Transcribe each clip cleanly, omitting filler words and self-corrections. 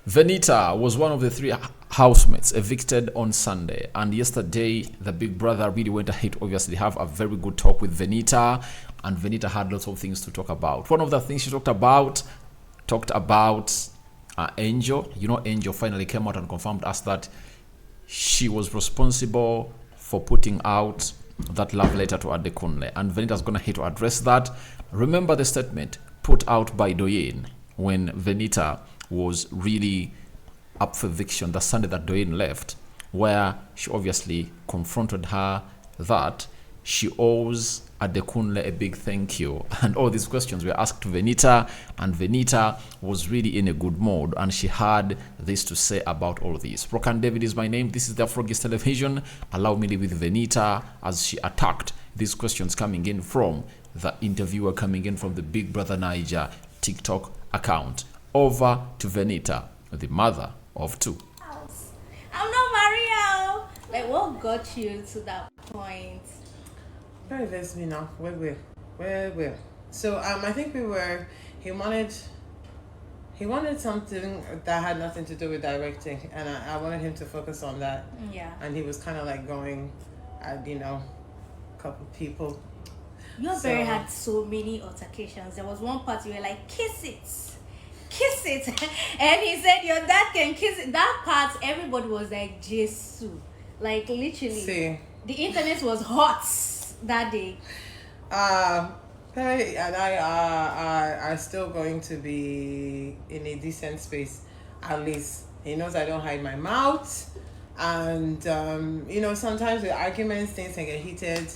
Venita was one of the three housemates evicted on Sunday, and yesterday the big brother really went ahead to obviously have a very good talk with Venita, and Venita had lots of things to talk about. One of the things she talked about Angel. Angel finally came out and confirmed us that she was responsible for putting out that love letter to Adekunle, and Venita's gonna hate to address that. Remember the statement put out by Doyin when Venita was really up for eviction the Sunday that Doyin left, where she obviously confronted her that she owes Adekunle a big thank you. And all these questions were asked to Venita, and Venita was really in a good mood, and she had this to say about all this. Rokan David is my name. This is the Afro Television. Allow me to live with Venita as she attacked these questions coming in from the interviewer coming in from the Big Brother Naija TikTok account. Over to Venita, the mother of two. I'm not Mario. Like, what got you to that point? Very vex me now. Where? So I think he wanted something that had nothing to do with directing, and I wanted him to focus on that. Yeah. And he was kind of like going at a couple people. Your Berry had so many altercations. There was one part you were like, kiss it. And he said your dad can kiss it. That part, everybody was like, Jesus. Like, literally. See. The internet was hot that day. Perry and I are still going to be in a decent space. At least he knows I don't hide my mouth. And, sometimes with arguments, things can get heated.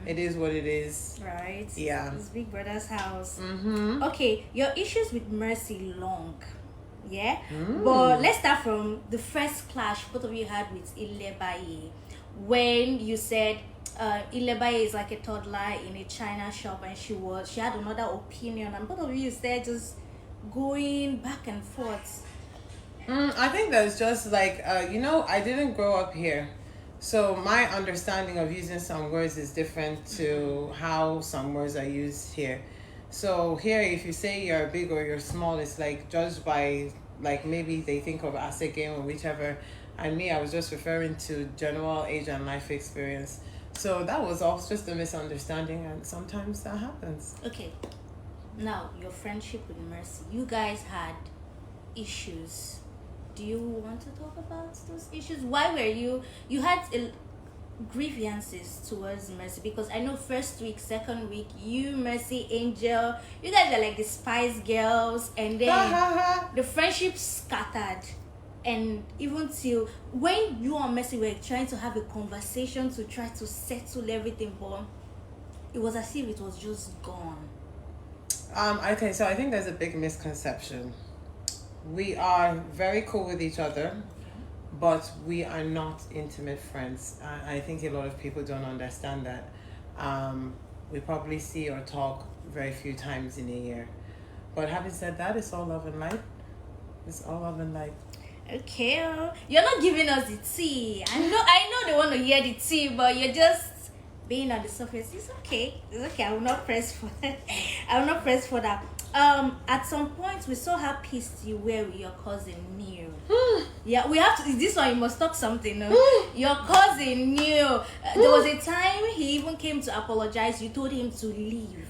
It is what it is. Right. Yeah. It's Big Brother's house. Mm-hmm. Okay, your issues with Mercy long. Yeah? But let's start from the first clash both of you had with Ilebaye. When you said Ilebaye is like a toddler in a China shop, and she had another opinion, and both of you said just going back and forth. I think that's just like, I didn't grow up here. So my understanding of using some words is different to how some words are used here. So here, if you say you're big or you're small, it's like judged by, like, maybe they think of as a game or whichever. And me, I was just referring to general age and life experience. So that was all just a misunderstanding, and sometimes that happens. Okay. Now, your friendship with Mercy. You guys had issues. Do you want to talk about those issues? Why were you had grievances towards Mercy? Because I know first week, second week, you, Mercy, Angel, you guys are like the Spice Girls, and then the friendship scattered. And even till when you and Mercy were trying to have a conversation to try to settle everything, but it was as if it was just gone. Okay, so I think there's a big misconception. We are very cool with each other, but we are not intimate friends. I think a lot of people don't understand that. We probably see or talk very few times in a year. But having said that, it's all love and light. It's all love and light. Okay, you're not giving us the tea. I know they want to hear the tea, but you're just being on the surface. It's okay. I will not press for that. At some point, we saw how pissed you were with your cousin Neil. Yeah, we have to. This one you must talk something. No? Your cousin Neil. There was a time he even came to apologize. You told him to leave,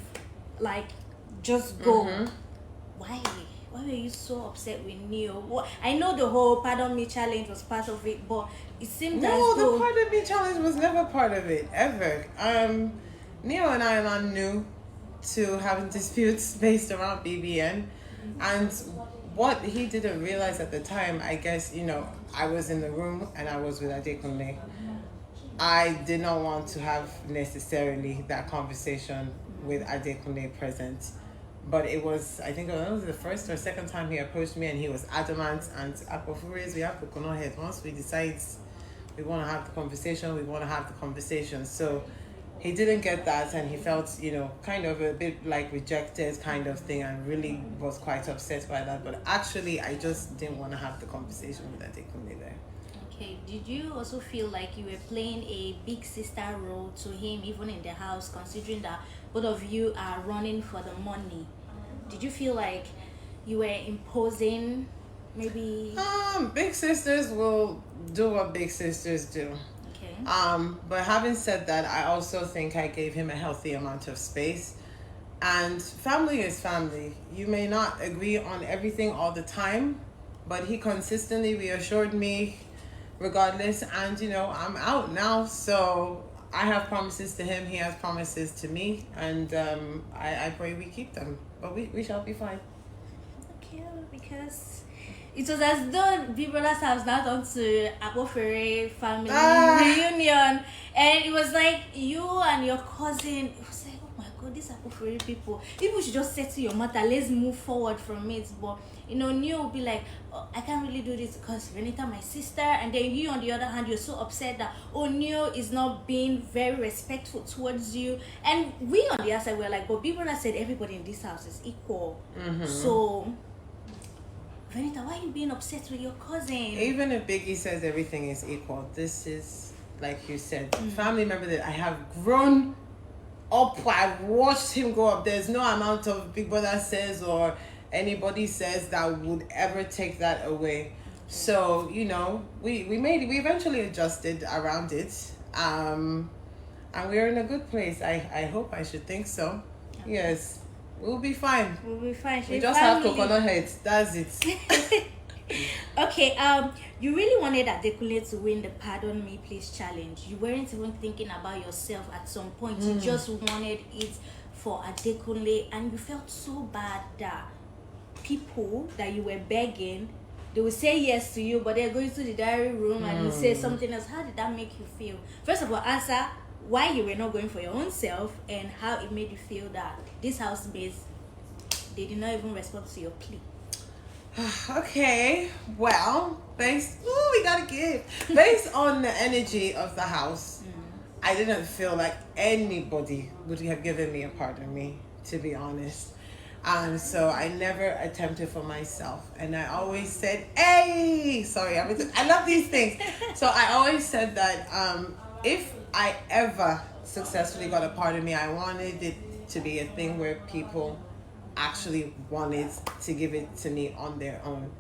like just go. Why? Why were you so upset with Neil? I know the whole pardon me challenge was part of it, but it seemed as though the pardon me challenge was never part of it ever. Neil and I are not new to having disputes based around BBN, and what he didn't realize at the time, I guess, I was in the room and I was with Adekunle. I did not want to have necessarily that conversation with Adekunle present. But I think it was the first or second time he approached me, and he was adamant. And we have to go ahead. Once we decide we want to have the conversation, So he didn't get that, and he felt, kind of a bit like rejected kind of thing, and really was quite upset by that. But actually, I just didn't want to have the conversation with Adekunle there. Okay, did you also feel like you were playing a big sister role to him, even in the house, considering that both of you are running for the money? Did you feel like you were imposing Maybe. Big sisters will do what big sisters do. Okay. But having said that, I also think I gave him a healthy amount of space. And family is family. You may not agree on everything all the time, but he consistently reassured me regardless. And, I'm out now. So I have promises to him. He has promises to me. And I pray we keep them. But we shall be fine. Okay, because it was as though Big Brother's house now gone to Akpofere family reunion. And it was like you and your cousin. It was like, oh my God, these Akpofere people. People should just settle your matter. Let's move forward from it. But, Neo will be like, oh, I can't really do this because Venita, my sister. And then you, on the other hand, you're so upset that, Neo is not being very respectful towards you. And we, on the other side, we're like, but Big Brother said everybody in this house is equal. Mm-hmm. So, Venita, why are you being upset with your cousin? Even if Biggie says everything is equal, this is, like you said, family member that I have grown up. I've watched him grow up. There's no amount of Big Brother says or anybody says that would ever take that away. So, we eventually adjusted around it. And we're in a good place. I hope, I should think so. Okay. Yes. We'll be fine. We'll be fine. We just have coconut heads. That's it. Okay. You really wanted Adekunle to win the Pardon Me Please challenge. You weren't even thinking about yourself at some point. You just wanted it for Adekunle, and you felt so bad that people that you were begging, they will say yes to you, but they're going to the diary room and you say something else. How did that make you feel? First of all, answer why you were not going for your own self and how it made you feel that these housemates, they did not even respond to your plea. Okay, well, based on the energy of the house, I didn't feel like anybody would have given me a pardon me, to be honest. And so I never attempted for myself. And I always said, hey, sorry, I love these things. So I always said that if I ever successfully got a pardon me, I wanted it to be a thing where people actually wanted to give it to me on their own,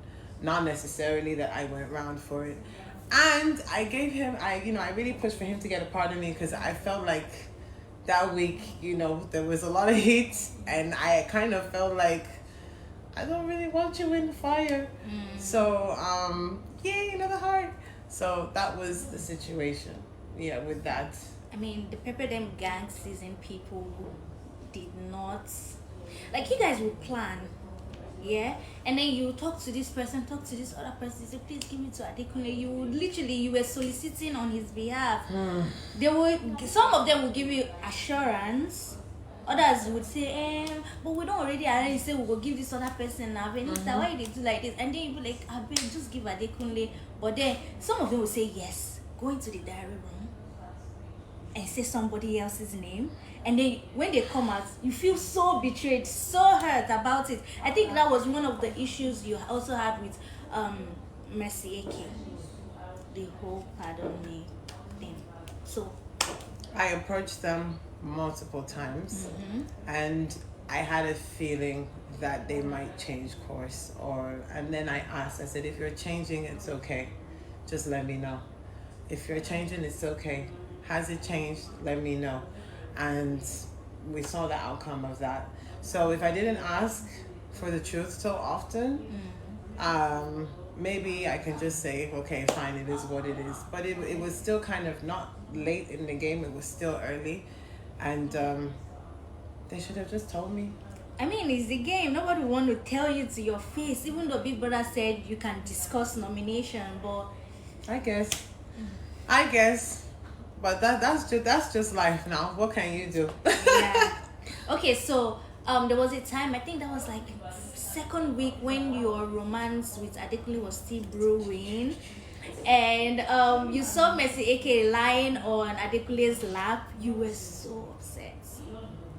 not necessarily that I went round for it. And I gave him, I really pushed for him to get a pardon me because I felt like that week, there was a lot of heat, and I kind of felt like I don't really want you in the fire. So yay, another heart. So that was the situation. Yeah, with that. I mean, the Pepperdam gang season people did not, like, you guys would plan, yeah, and then you talk to this person, talk to this other person, say, please give me to Adekunle. You were soliciting on his behalf. Some of them will give you assurance, others would say, but we don't already arrange, say we will give this other person now. Venita, why they do like this? And then you be like, I beg, just give Adekunle. But then some of them will say yes, go into the diary room and say somebody else's name. And then when they come out, you feel so betrayed, so hurt about it. I think that was one of the issues you also had with Mercy Eke, the whole Pardon Me thing. So I approached them multiple times, and I had a feeling that they might change course, and then I asked, I said, if you're changing, it's okay, just let me know. If you're changing, it's okay. Has it changed? Let me know. And we saw the outcome of that. So if I didn't ask for the truth so often, maybe I can just say, okay, fine, it is what it is. But it was still kind of not late in the game. It was still early. And they should have just told me. I mean, it's the game. Nobody want to tell you to your face, even though Big Brother said you can discuss nomination, but I guess. But that's just life now. What can you do? Yeah. Okay, so there was a time, I think that was like second week, when your romance with Adekunle was still brewing, and you saw Mercy Eke lying on Adekunle's lap. You were so upset.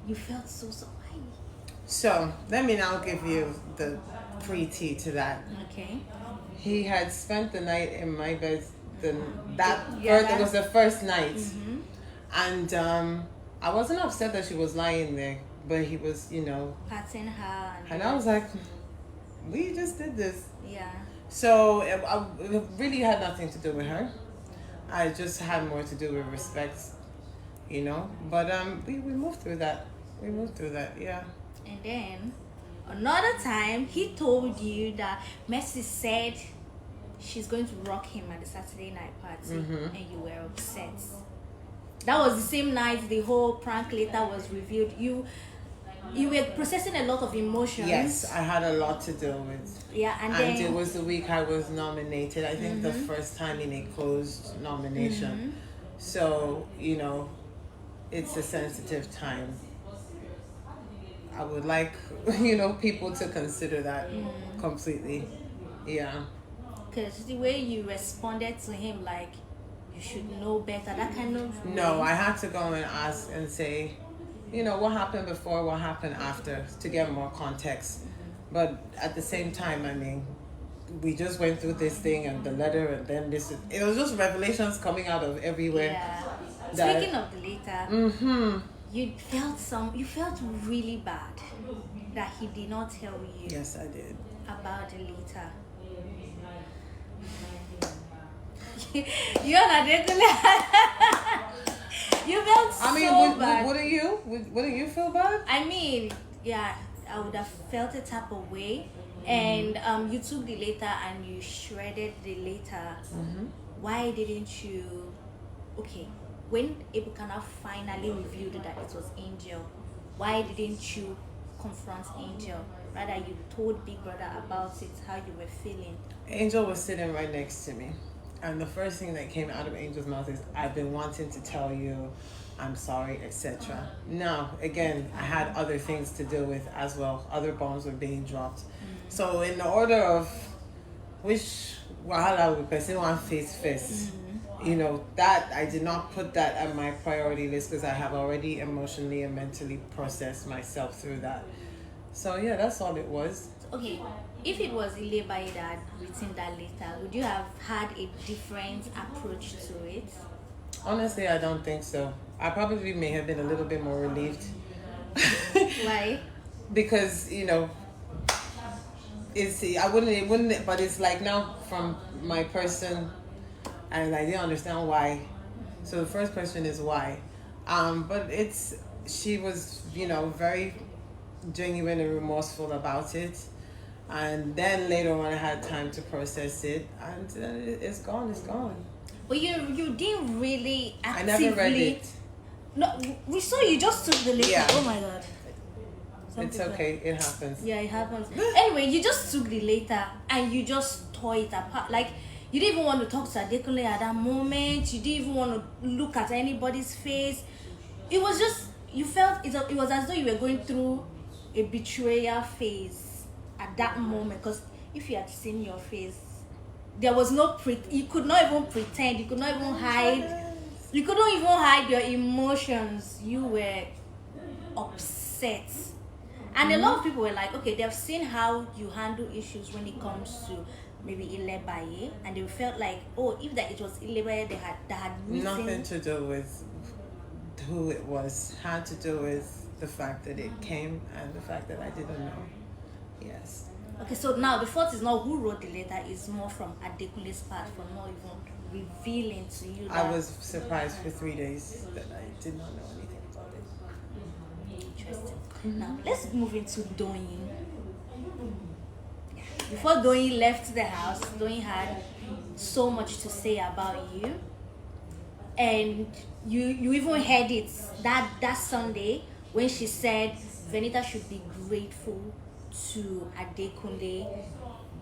You felt so why? So let me now give you the pre-tea to that. Okay. He had spent the night in my bed. It was the first night, and I wasn't upset that she was lying there, but he was, patting her, and I was like, we just did this. Yeah. So it really had nothing to do with her. I just had more to do with respect, you know. But we moved through that. We moved through that, yeah. And then another time, he told you that Mercy said she's going to rock him at the Saturday night party, and you were upset. That was the same night the whole prank later was revealed. You were processing a lot of emotions. Yes, I had a lot to deal with. Yeah, and And then it was the week I was nominated. I think the first time in a closed nomination. So, you know, it's a sensitive time. I would like, you know, people to consider that completely. Yeah. because the way you responded to him, like you should know better, that kind of No, I had to go and ask and say, you know, what happened before, what happened after, to get more context. But at the same time, I mean, we just went through this thing and the letter and then this. It was just revelations coming out of everywhere. Yeah. That- Speaking of the later, you felt really bad that he did not tell you Yes, I did. about the later. You're not regular. You felt I mean, so bad. Wouldn't you feel bad? I mean, yeah, I would have felt a type of way. And you took the later and you shredded the later. Why didn't you? Okay, when Ebukana finally revealed that it was Angel, why didn't you confront Angel? Rather, you told Big Brother about it, how you were feeling. Angel was sitting right next to me. And the first thing that came out of Angel's mouth is, I've been wanting to tell you, I'm sorry, etc. Now, again, I had other things to deal with as well. Other bombs were being dropped. So in the order of which wahala would person want face first, you know, that I did not put that on my priority list because I have already emotionally and mentally processed myself through that. So yeah, that's all it was. Okay, if it was Ilebayi that had written that later, would you have had a different approach to it? Honestly, I don't think so. I probably may have been a little bit more relieved. Why? Because, you know, it wouldn't, but it's like now from my person, and I didn't understand why. So the first question is why. But she was, you know, very genuine and remorseful about it. And then later on I had time to process it, and it's gone. But you didn't really I actively... never read it. No, we saw you just took the later. Yeah. Oh my god. It's okay, it happens. Yeah, it happens. Anyway, you just took the later and you just tore it apart. Like, you didn't even want to talk to Adekunle at that moment. You didn't even want to look at anybody's face. It was just, you felt, it was as though you were going through a betrayal phase at that moment. Because if you had seen your face, there was no, you could not even pretend. You could not even hide. You couldn't even hide your emotions. You were upset. And a lot of people were like, okay, they've seen how you handle issues when it comes to maybe Ilebayi, and they felt like, oh, if that it was Ilebayi that had written... Nothing to do with who it was. Had to do with the fact that it came and the fact that I didn't know. Yes. Okay, so now the fault is not who wrote the letter, it's more from Adekunle's part for not even revealing to you that... I was surprised for 3 days that I did not know anything about it. Interesting. Now, let's move into Doyin. Before Doyin left the house, Doyin had so much to say about you. And you even heard it that Sunday when she said Venita should be grateful to Adekunle,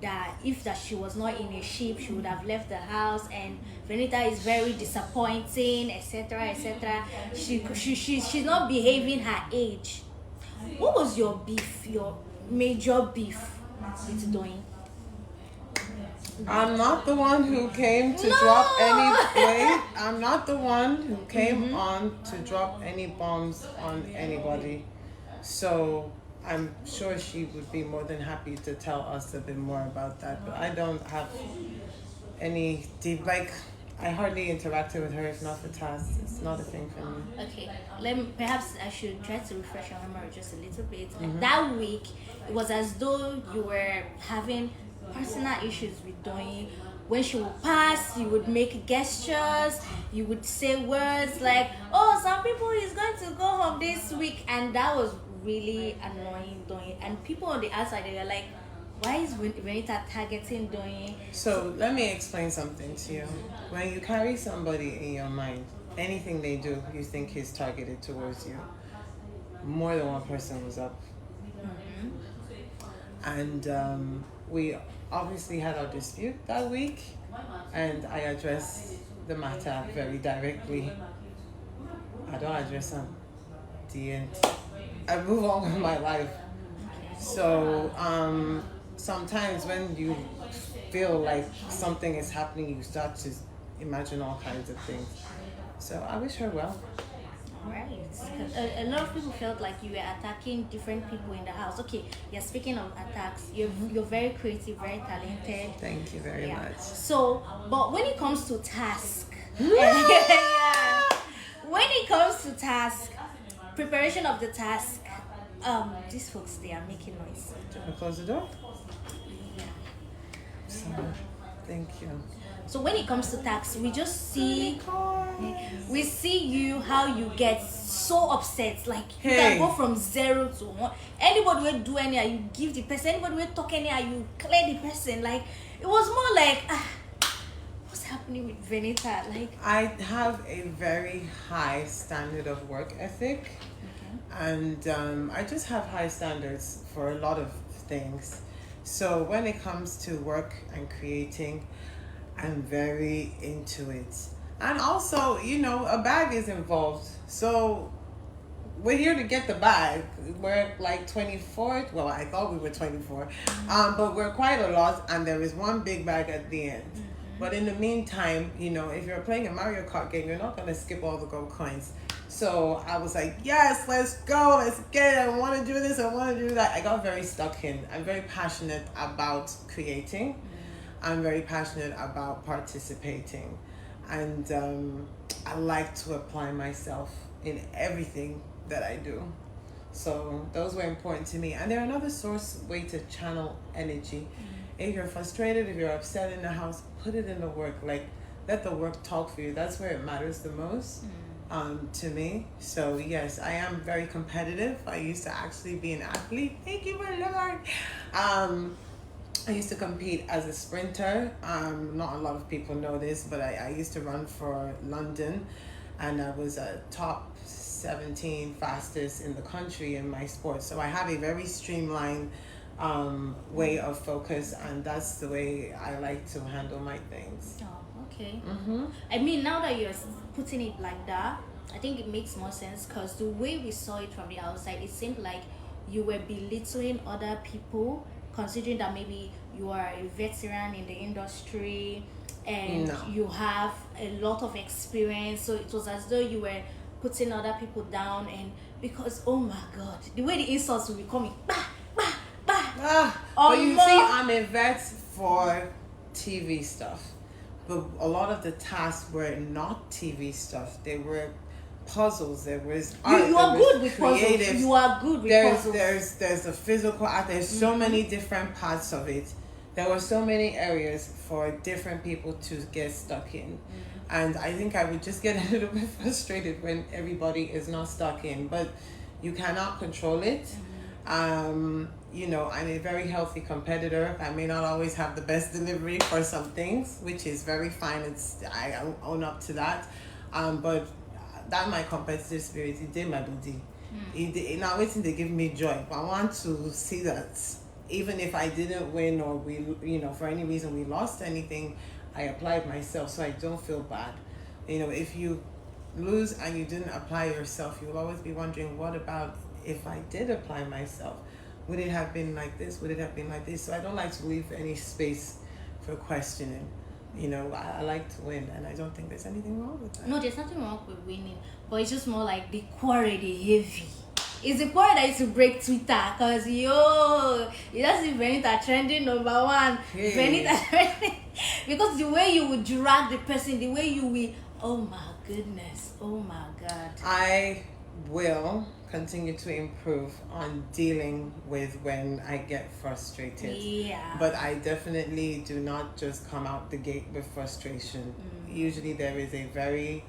that if that she was not in a ship, she would have left the house, and Venita is very disappointing, etc., etc. She's not behaving her age. What was your beef, your major beef with Doyin? I'm not the one who came to drop any wait. I'm not the one who came on to drop any bombs on anybody. So I'm sure she would be more than happy to tell us a bit more about that. But I don't have any deep, like, I hardly interacted with her if not for tasks. It's not a thing for me. Okay, perhaps I should try to refresh your memory just a little bit. That week, it was as though you were having personal issues with Doyin. When she would pass, you would make gestures, you would say words like, "Oh, some people is going to go home this week," and that was really annoying Doyin. And people on the outside, they were like, "Why is Venita targeting Doyin?" So let me explain something to you. When you carry somebody in your mind, anything they do, you think is targeted towards you. More than one person was up. And we obviously had our dispute that week, and I addressed the matter very directly. I don't address them. The end. I move on with my life. So sometimes when you feel like something is happening, you start to imagine all kinds of things. So I wish her well. Right. A lot of people felt like you were attacking different people in the house. Okay, yeah, speaking of attacks, you're very creative, very talented. Thank you very much. So, but when it comes to task, yeah, when it comes to task, preparation of the task, these folks, they are making noise. Do you want to close the door? Yeah. So, thank you. So when it comes to tax, we just see you how you get so upset. Like you can go from 0 to 1. Anybody will do any, you give the person. Anybody will talk any, you clear the person. Like it was more like, what's happening with Venita? Like I have a very high standard of work ethic, and I just have high standards for a lot of things. So when it comes to work and creating, I'm very into it. And also, a bag is involved. So we're here to get the bag. We're like 24. Well, I thought we were 24. But we're quite a lot, and there is one big bag at the end. But in the meantime, if you're playing a Mario Kart game, you're not going to skip all the gold coins. So I was like, yes, let's go. Let's get it. I want to do this. I want to do that. I got very stuck in. I'm very passionate about creating. I'm very passionate about participating, and I like to apply myself in everything that I do. So those were important to me, and they're another way to channel energy. If you're frustrated, if you're upset in the house, put it in the work. Like, let the work talk for you. That's where it matters the most to me. So yes, I am very competitive. I used to actually be an athlete. Thank you, my Lord. I used to compete as a sprinter. Not a lot of people know this, but I used to run for London, and I was a top 17 fastest in the country in my sport. So I have a very streamlined way of focus, and that's the way I like to handle my things. Oh, okay. I mean, now that you're putting it like that, I think it makes more sense, because the way we saw it from the outside, it seemed like you were belittling other people, considering that maybe you are a veteran in the industry and you have a lot of experience. So it was as though you were putting other people down, and because, oh my God, the way the insults will be coming, but you see, I'm a vet for TV stuff, but a lot of the tasks were not TV stuff. They were puzzles. There was art. You are good with puzzles. You are good with puzzles. There's the physical art. There's so many different parts of it. There were so many areas for different people to get stuck in. And I think I would just get a little bit frustrated when everybody is not stuck in. But you cannot control it. I'm a very healthy competitor. I may not always have the best delivery for some things, which is very fine. I own up to that. But that my competitive spirit, it did my body. Now waiting to give me joy. But I want to see that even if I didn't win, or we, for any reason we lost anything, I applied myself, so I don't feel bad. If you lose and you didn't apply yourself, you'll always be wondering, what about if I did apply myself? Would it have been like this? Would it have been like this? So I don't like to leave any space for questioning. I like to win, and I don't think there's anything wrong with that. No, there's nothing wrong with winning, but it's just more like the quarrel, the heavy. It's the quarrel that used to break Twitter, because you just see Venita trending #1. Venita trending, because the way you would drag the person, the way you will, oh my goodness, oh my God. I will continue to improve on dealing with when I get frustrated. Yeah. But I definitely do not just come out the gate with frustration. Usually there is a very